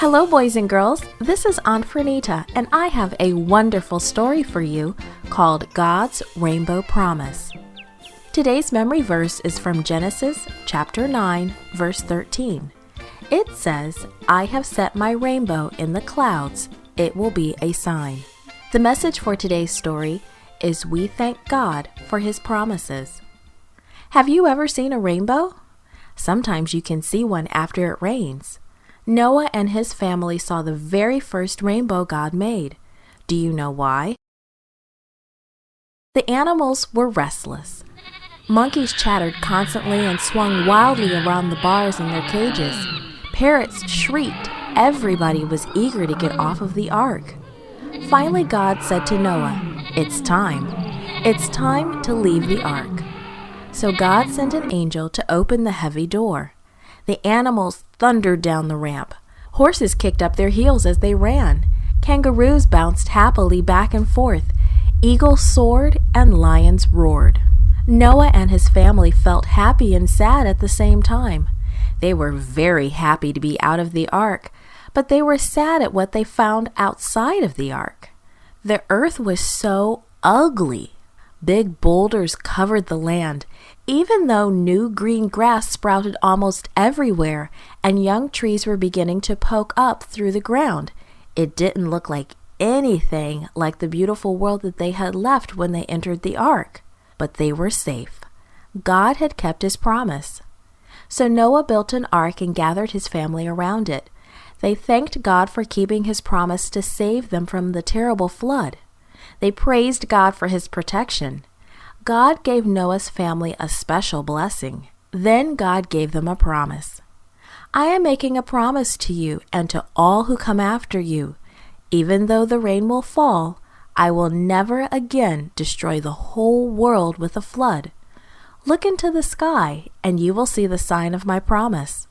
Hello, boys and girls. This is Aunt Fernita, and I have a wonderful story for you called God's Rainbow Promise. Today's memory verse is from Genesis chapter 9, verse 13. It says, "I have set my rainbow in the clouds. It will be a sign." The message for today's story is we thank God for His promises. Have you ever seen a rainbow? Sometimes you can see one after it rains. Noah and his family saw the very first rainbow God made. Do you know why? The animals were restless. Monkeys chattered constantly and swung wildly around the bars in their cages. Parrots shrieked. Everybody was eager to get off of the ark. Finally, God said to Noah, "It's time. It's time to leave the ark." So God sent an angel to open the heavy door. The animals thundered down the ramp. Horses kicked up their heels as they ran. Kangaroos bounced happily back and forth. Eagles soared and lions roared. Noah and his family felt happy and sad at the same time. They were very happy to be out of the ark, but they were sad at what they found outside of the ark. The earth was so ugly. Big boulders covered the land, even though new green grass sprouted almost everywhere and young trees were beginning to poke up through the ground. It didn't look like anything like the beautiful world that they had left when they entered the ark. But they were safe. God had kept His promise. So Noah built an ark and gathered his family around it. They thanked God for keeping His promise to save them from the terrible flood. They praised God for His protection. God gave Noah's family a special blessing. Then God gave them a promise. "I am making a promise to you and to all who come after you. Even though the rain will fall, I will never again destroy the whole world with a flood. Look into the sky, and you will see the sign of my promise."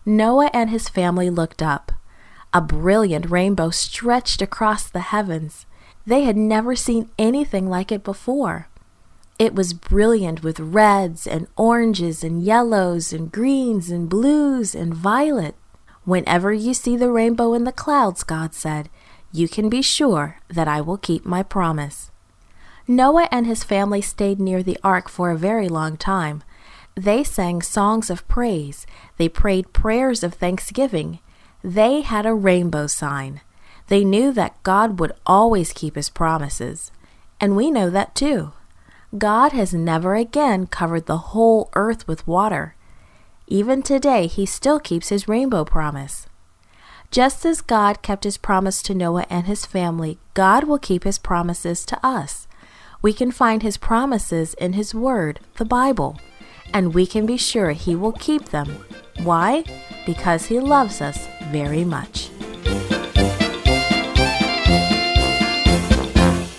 Noah and his family looked up. A brilliant rainbow stretched across the heavens. They had never seen anything like it before. It was brilliant with reds and oranges and yellows and greens and blues and violet. "Whenever you see the rainbow in the clouds," God said, "you can be sure that I will keep my promise." Noah and his family stayed near the ark for a very long time. They sang songs of praise. They prayed prayers of thanksgiving. They had a rainbow sign. They knew that God would always keep His promises. And we know that too. God has never again covered the whole earth with water. Even today, He still keeps His rainbow promise. Just as God kept His promise to Noah and his family, God will keep His promises to us. We can find His promises in His Word, the Bible, and we can be sure He will keep them. Why? Because He loves us very much.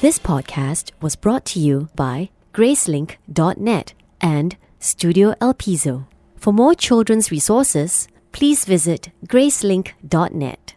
This podcast was brought to you by Gracelink.net and Studio El Piso. For more children's resources, please visit Gracelink.net.